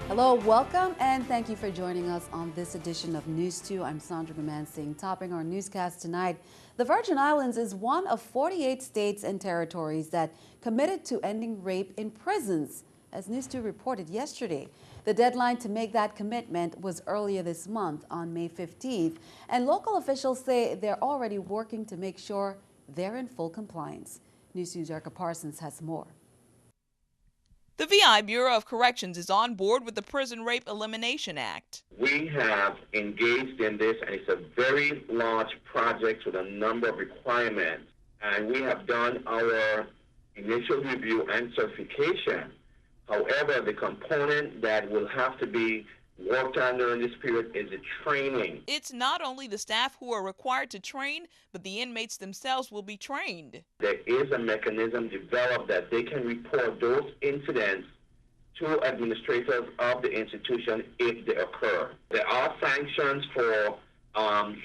Hello, welcome, and thank you for joining us on this edition of News 2. I'm Sandra Gumansing. Topping our newscast tonight, the Virgin Islands is one of 48 states and territories that committed to ending rape in prisons, as News 2 reported yesterday. The deadline to make that commitment was earlier this month on May 15th, and local officials say they're already working to make sure they're in full compliance. News 2's Erica Parsons has more. The VI Bureau of Corrections is on board with the Prison Rape Elimination Act. We have engaged in this, and it's a very large project with a number of requirements. And we have done our initial review and certification. However, the component that will have to be worked on during this period is the training. It's not only the staff who are required to train, but the inmates themselves will be trained. There is a mechanism developed that they can report those incidents to administrators of the institution if they occur. There are sanctions for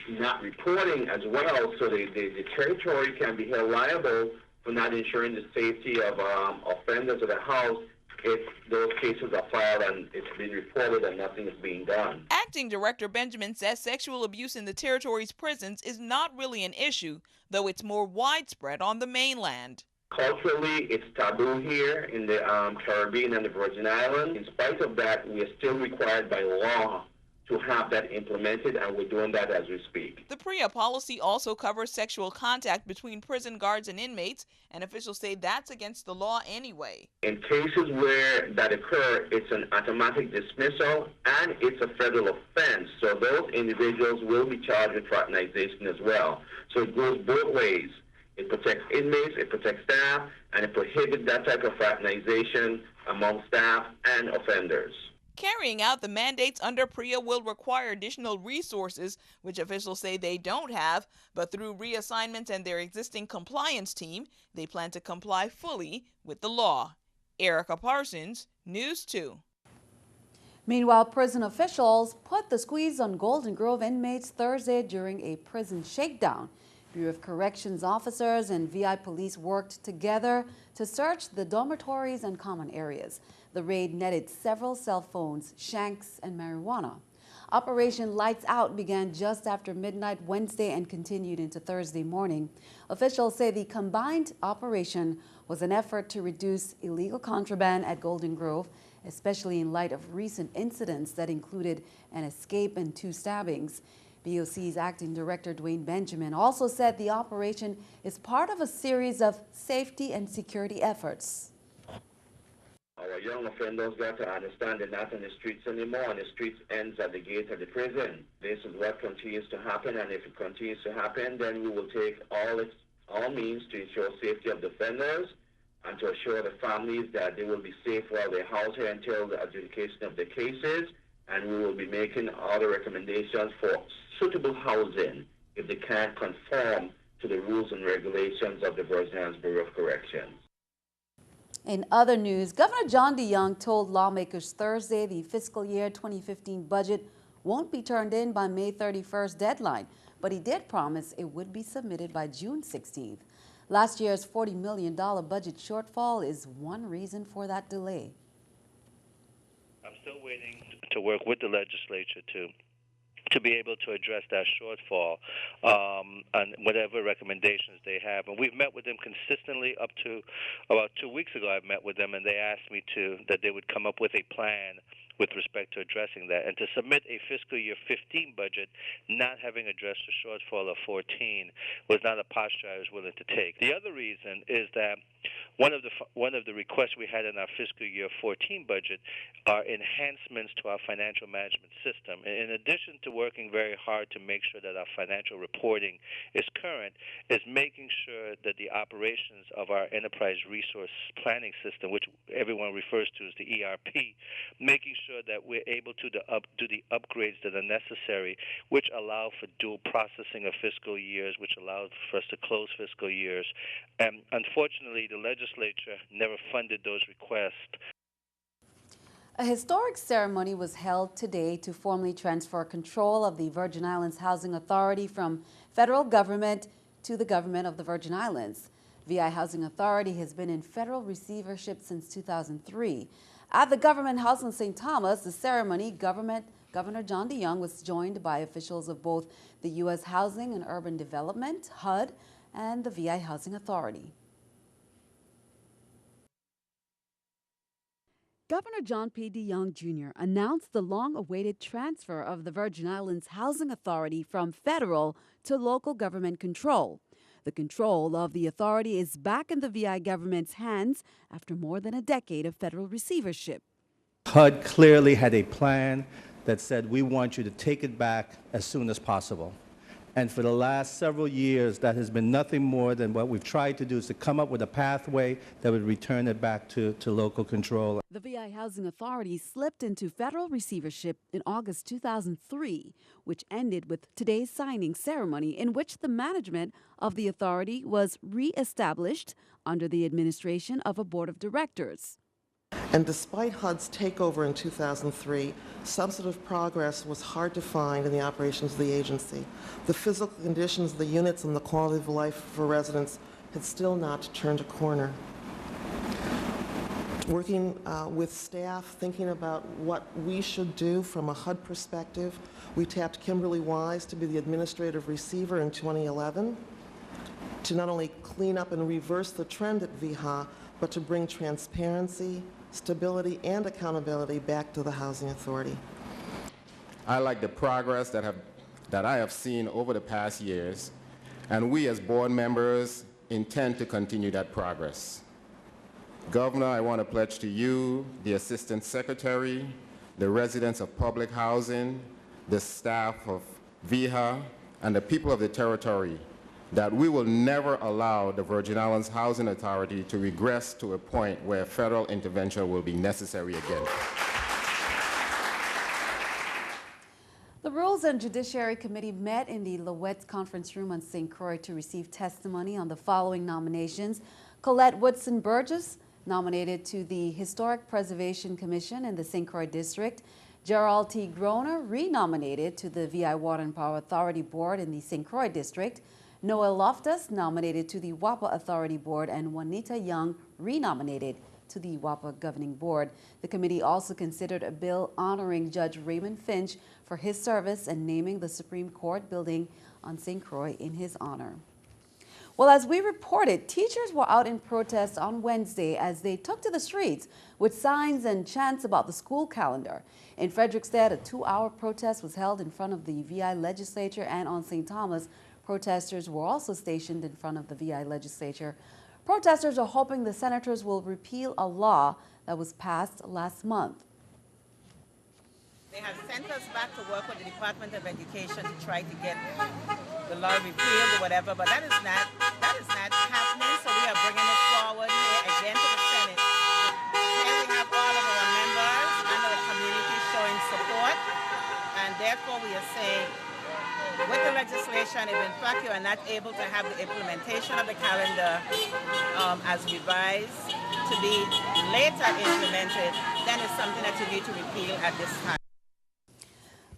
not reporting as well, so the territory can be held liable for not ensuring the safety of offenders of the house if those cases are filed and it's been reported and nothing is being done. Acting Director Benjamin says sexual abuse in the territory's prisons is not really an issue, though it's more widespread on the mainland. Culturally, it's taboo here in the Caribbean and the Virgin Islands. In spite of that, we are still required by law to have that implemented, and we're doing that as we speak. The PREA policy also covers sexual contact between prison guards and inmates, and officials say that's against the law anyway. In cases where that occur, it's an automatic dismissal, and it's a federal offense, so those individuals will be charged with fraternization as well. So it goes both ways. It protects inmates, it protects staff, and it prohibits that type of fraternization among staff and offenders. Carrying out the mandates under PREA will require additional resources, which officials say they don't have, but through reassignments and their existing compliance team, they plan to comply fully with the law. Erica Parsons, News 2. Meanwhile, prison officials put the squeeze on Golden Grove inmates Thursday during a prison shakedown. Bureau of Corrections officers and VI police worked together to search the dormitories and common areas. The raid netted several cell phones, shanks, and marijuana. Operation Lights Out began just after midnight Wednesday and continued into Thursday morning. Officials say the combined operation was an effort to reduce illegal contraband at Golden Grove, especially in light of recent incidents that included an escape and 2 stabbings. BOC's acting director, Dwayne Benjamin, also said the operation is part of a series of safety and security efforts. Our young offenders got to understand they're not in the streets anymore, and the streets ends at the gate of the prison. This is what continues to happen, and if it continues to happen, then we will take all means to ensure safety of the offenders and to assure the families that they will be safe while they're housed here until the adjudication of the cases. And we will be making all the recommendations for suitable housing if they can't conform to the rules and regulations of the Virgin Islands Bureau of Corrections. In other news, Governor John DeYoung told lawmakers Thursday the fiscal year 2015 budget won't be turned in by May 31st deadline, but he did promise it would be submitted by June 16th. Last year's $40 million budget shortfall is one reason for that delay. I'm still waiting to work with the legislature to be able to address that shortfall and whatever recommendations they have. And we've met with them consistently up to about 2 weeks ago. I've met with them, and they asked me that they would come up with a plan with respect to addressing that, and to submit a fiscal year 15 budget not having addressed the shortfall of 14 was not a posture I was willing to take. The other reason is that one of the requests we had in our fiscal year 14 budget are enhancements to our financial management system. In addition to working very hard to make sure that our financial reporting is current, is making sure that the operations of our enterprise resource planning system, which everyone refers to as the ERP, making sure that we're able to do the upgrades that are necessary, which allow for dual processing of fiscal years, which allows for us to close fiscal years. And unfortunately, the legislature never funded those requests. A historic ceremony was held today to formally transfer control of the Virgin Islands Housing Authority from federal government to the government of the Virgin Islands. VI Housing Authority has been in federal receivership since 2003. At the Government House in St. Thomas, the ceremony, Governor John DeYoung was joined by officials of both the U.S. Housing and Urban Development, HUD, and the VI Housing Authority. Governor John P. DeYoung Jr. announced the long-awaited transfer of the Virgin Islands Housing Authority from federal to local government control. The control of the authority is back in the VI government's hands after more than a decade of federal receivership. HUD clearly had a plan that said, we want you to take it back as soon as possible. And for the last several years, that has been nothing more than what we've tried to do, is to come up with a pathway that would return it back to local control. The VI Housing Authority slipped into federal receivership in August 2003, which ended with today's signing ceremony in which the management of the authority was re-established under the administration of a board of directors. And despite HUD's takeover in 2003, substantive progress was hard to find in the operations of the agency. The physical conditions of the units and the quality of life for residents had still not turned a corner. Working with staff, thinking about what we should do from a HUD perspective, we tapped Kimberly Wise to be the administrative receiver in 2011 to not only clean up and reverse the trend at VHA, but to bring transparency, stability, and accountability back to the Housing Authority. I like the progress that I have seen over the past years, and we as board members intend to continue that progress. Governor, I want to pledge to you, the Assistant Secretary, the residents of public housing, the staff of VHA, and the people of the territory that we will never allow the Virgin Islands Housing Authority to regress to a point where federal intervention will be necessary again. The Rules and Judiciary Committee met in the Lowett's conference room on St. Croix to receive testimony on the following nominations. Colette Woodson Burgess, nominated to the Historic Preservation Commission in the St. Croix District. Gerald T. Groner, renominated to the VI Water and Power Authority Board in the St. Croix District. Noel Loftus, nominated to the WAPA Authority Board, and Juanita Young, renominated to the WAPA Governing Board. The committee also considered a bill honoring Judge Raymond Finch for his service and naming the Supreme Court building on St. Croix in his honor. Well, as we reported, teachers were out in protest on Wednesday as they took to the streets with signs and chants about the school calendar. In Frederickstead, a 2-hour protest was held in front of the VI legislature, and on St. Thomas, protesters were also stationed in front of the VI legislature. Protesters are hoping the senators will repeal a law that was passed last month. They have sent us back to work with the Department of Education to try to get the law repealed or whatever, but that is not happening, so we are bringing it forward here again to the Senate. Here we have all of our members and our community showing support, and therefore we are saying, with the legislation, if in fact you are not able to have the implementation of the calendar as revised to be later implemented, then it's something that you need to repeal at this time.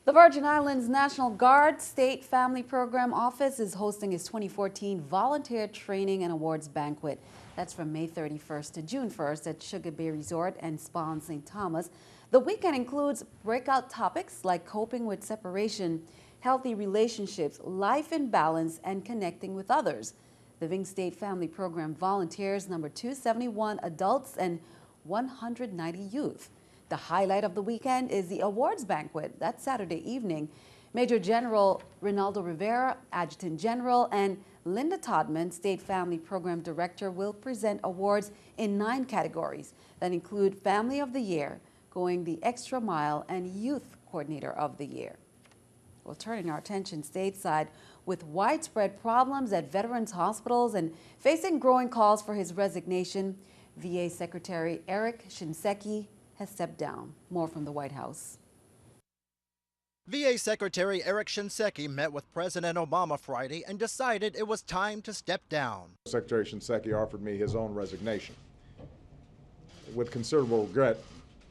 The Virgin Islands National Guard State Family Program Office is hosting its 2014 Volunteer Training and Awards Banquet. That's from May 31st to June 1st at Sugar Bay Resort and Spa in St. Thomas. The weekend includes breakout topics like coping with separation, healthy relationships, life in balance, and connecting with others. The Ving State Family Program volunteers number 271 adults and 190 youth. The highlight of the weekend is the awards banquet. That's Saturday evening. Major General Rinaldo Rivera, Adjutant General, and Linda Todman, State Family Program Director, will present awards in 9 categories that include Family of the Year, Going the Extra Mile, and Youth Coordinator of the Year. Well, turning our attention stateside, with widespread problems at veterans' hospitals and facing growing calls for his resignation, VA Secretary Eric Shinseki has stepped down. More from the White House. VA Secretary Eric Shinseki met with President Obama Friday and decided it was time to step down. Secretary Shinseki offered me his own resignation. With considerable regret,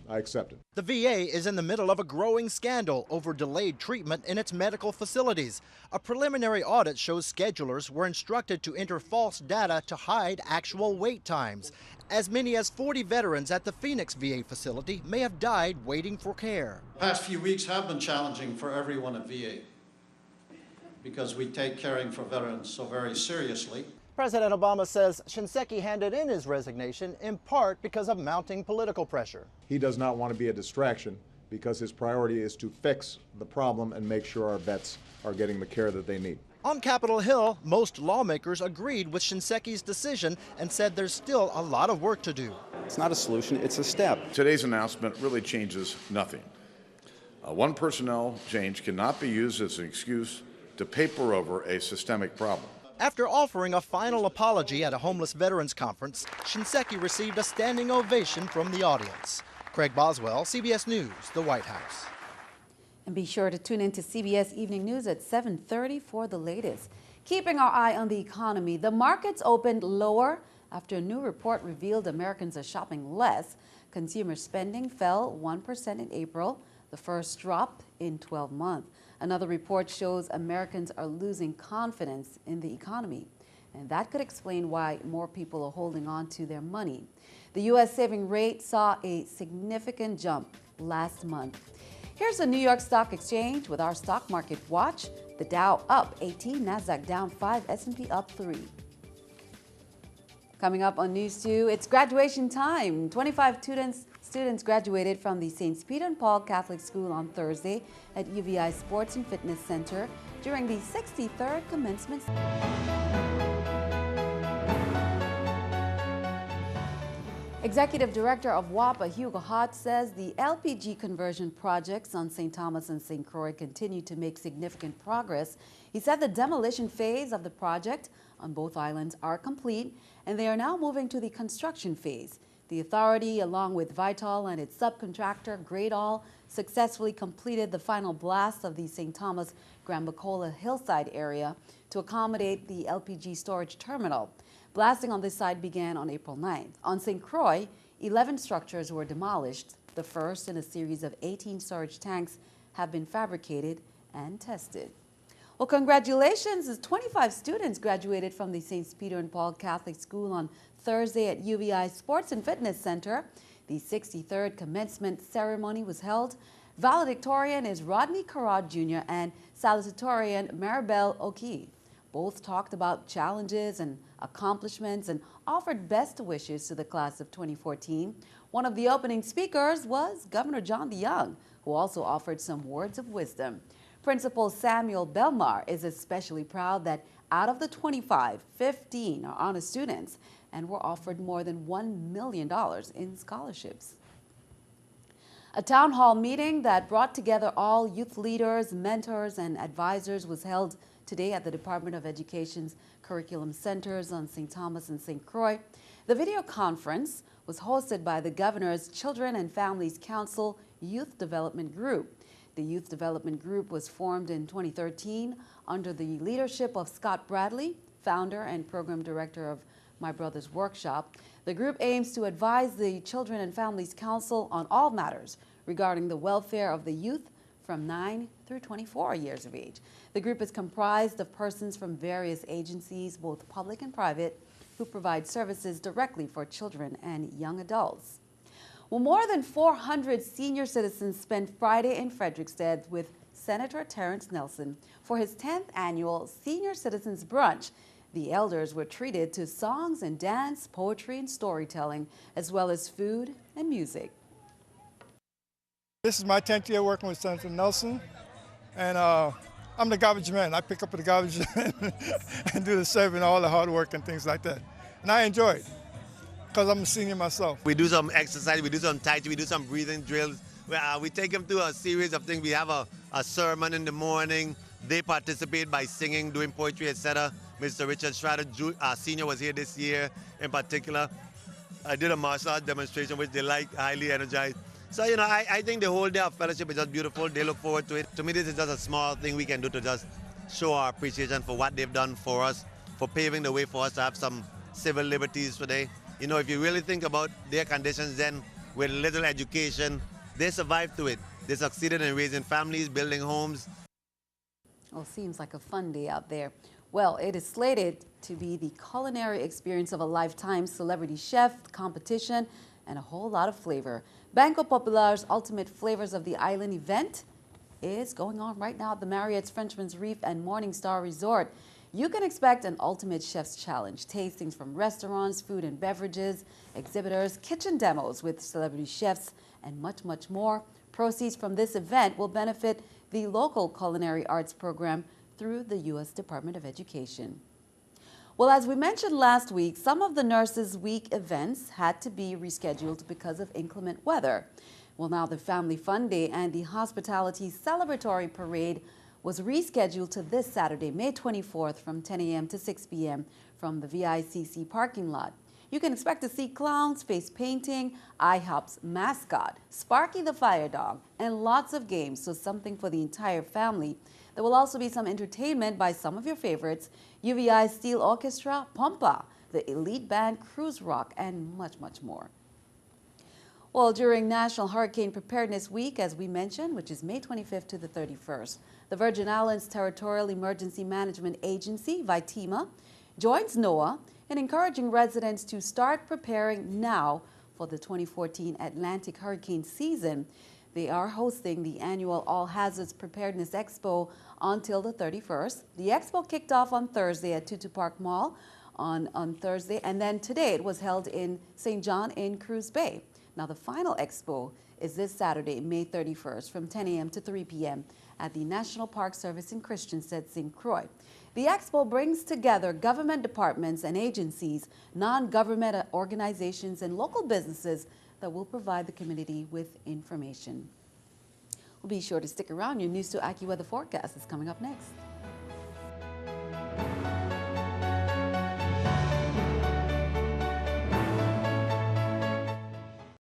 I accept it. The VA is in the middle of a growing scandal over delayed treatment in its medical facilities. A preliminary audit shows schedulers were instructed to enter false data to hide actual wait times. As many as 40 veterans at the Phoenix VA facility may have died waiting for care. The past few weeks have been challenging for everyone at VA because we take caring for veterans so very seriously. President Obama says Shinseki handed in his resignation in part because of mounting political pressure. He does not want to be a distraction because his priority is to fix the problem and make sure our vets are getting the care that they need. On Capitol Hill, most lawmakers agreed with Shinseki's decision and said there's still a lot of work to do. It's not a solution, it's a step. Today's announcement really changes nothing. One personnel change cannot be used as an excuse to paper over a systemic problem. After offering a final apology at a homeless veterans conference, Shinseki received a standing ovation from the audience. Craig Boswell, CBS News, the White House. And be sure to tune in to CBS Evening News at 7:30 for the latest. Keeping our eye on the economy, the markets opened lower after a new report revealed Americans are shopping less. Consumer spending fell 1% in April, the first drop in 12 months. Another report shows Americans are losing confidence in the economy, and that could explain why more people are holding on to their money. The U.S. saving rate saw a significant jump last month. Here's the New York Stock Exchange with our stock market watch. The Dow up 18, Nasdaq down 5, S&P up 3. Coming up on News 2, it's graduation time. 25 students graduated from the St. Peter and Paul Catholic School on Thursday at UVI Sports and Fitness Center during the 63rd commencement. Executive Director of WAPA, Hugo Hott, says the LPG conversion projects on St. Thomas and St. Croix continue to make significant progress. He said the demolition phase of the project on both islands are complete, and they are now moving to the construction phase. The authority, along with Vital and its subcontractor, Gradall, successfully completed the final blast of the St. Thomas Grand Bacola hillside area to accommodate the LPG storage terminal. Blasting on this site began on April 9th. On St. Croix, 11 structures were demolished. The first in a series of 18 storage tanks have been fabricated and tested. Well, congratulations, as 25 students graduated from the St. Peter and Paul Catholic School on Thursday at UVI Sports and Fitness Center. The 63rd commencement ceremony was held. Valedictorian is Rodney Carrad Jr. and salutatorian Maribel O'Keefe. Both talked about challenges and accomplishments and offered best wishes to the class of 2014. One of the opening speakers was Governor John DeYoung, who also offered some words of wisdom. Principal Samuel Belmar is especially proud that out of the 25, 15 are honor students and were offered more than $1 million in scholarships. A town hall meeting that brought together all youth leaders, mentors, and advisors was held today at the Department of Education's Curriculum Centers on St. Thomas and St. Croix. The video conference was hosted by the Governor's Children and Families Council Youth Development Group. The Youth Development Group was formed in 2013 under the leadership of Scott Bradley, founder and program director of My Brother's Workshop. The group aims to advise the Children and Families Council on all matters regarding the welfare of the youth from 9 through 24 years of age. The group is comprised of persons from various agencies, both public and private, who provide services directly for children and young adults. Well, more than 400 senior citizens spent Friday in Frederiksted with Senator Terrence Nelson for his 10th annual Senior Citizens Brunch. The elders were treated to songs and dance, poetry and storytelling, as well as food and music. This is my 10th year working with Senator Nelson, and I'm the garbage man. I pick up the garbage and do the serving, all the hard work and things like that. And I enjoy it because I'm a senior myself. We do some exercise, we do some tai chi, we do some breathing drills. We take them through a series of things. We have a sermon in the morning. They participate by singing, doing poetry, etc. Mr. Richard Schrader, Senior, was here this year in particular. I did a martial arts demonstration, which they like, highly energized. So, you know, I think the whole day of fellowship is just beautiful. They look forward to it. To me, this is just a small thing we can do to just show our appreciation for what they've done for us, for paving the way for us to have some civil liberties today. You know, if you really think about their conditions, then with little education. They survived through it. They succeeded in raising families, building homes. Well, seems like a fun day out there. Well, it is slated to be the culinary experience of a lifetime, celebrity chef competition, and a whole lot of flavor. Banco Popular's Ultimate Flavors of the Island event is going on right now at the Marriott's Frenchman's Reef and Morningstar Resort. You can expect an ultimate chef's challenge, tastings from restaurants, food and beverages, exhibitors, kitchen demos with celebrity chefs, and much, much more. Proceeds from this event will benefit the local culinary arts program through the U.S. Department of Education. Well, as we mentioned last week, some of the Nurses Week events had to be rescheduled because of inclement weather. Well, now the Family Fun Day and the Hospitality Celebratory Parade was rescheduled to this Saturday, May 24th from 10 a.m. to 6 p.m. from the VICC parking lot. You can expect to see clowns, face painting, IHOP's mascot, Sparky the Fire Dog, and lots of games, so something for the entire family. There will also be some entertainment by some of your favorites, UVI Steel Orchestra, Pompa, the Elite Band, Cruise Rock, and much, much more. Well, during National Hurricane Preparedness Week, as we mentioned, which is May 25th to the 31st, the Virgin Islands Territorial Emergency Management Agency, VITEMA, joins NOAA in encouraging residents to start preparing now for the 2014 Atlantic hurricane season. They are hosting the annual All Hazards Preparedness Expo until the 31st. The expo kicked off on Thursday at Tutu Park Mall on Thursday, and then today it was held in St. John in Cruz Bay. Now, the final expo is this Saturday, May 31st, from 10 a.m. to 3 p.m. at the National Park Service in Christiansted, St. Croix. The expo brings together government departments and agencies, non-government organizations, and local businesses that will provide the community with information. Well, be sure to stick around. Your News 2 AccuWeather forecast is coming up next.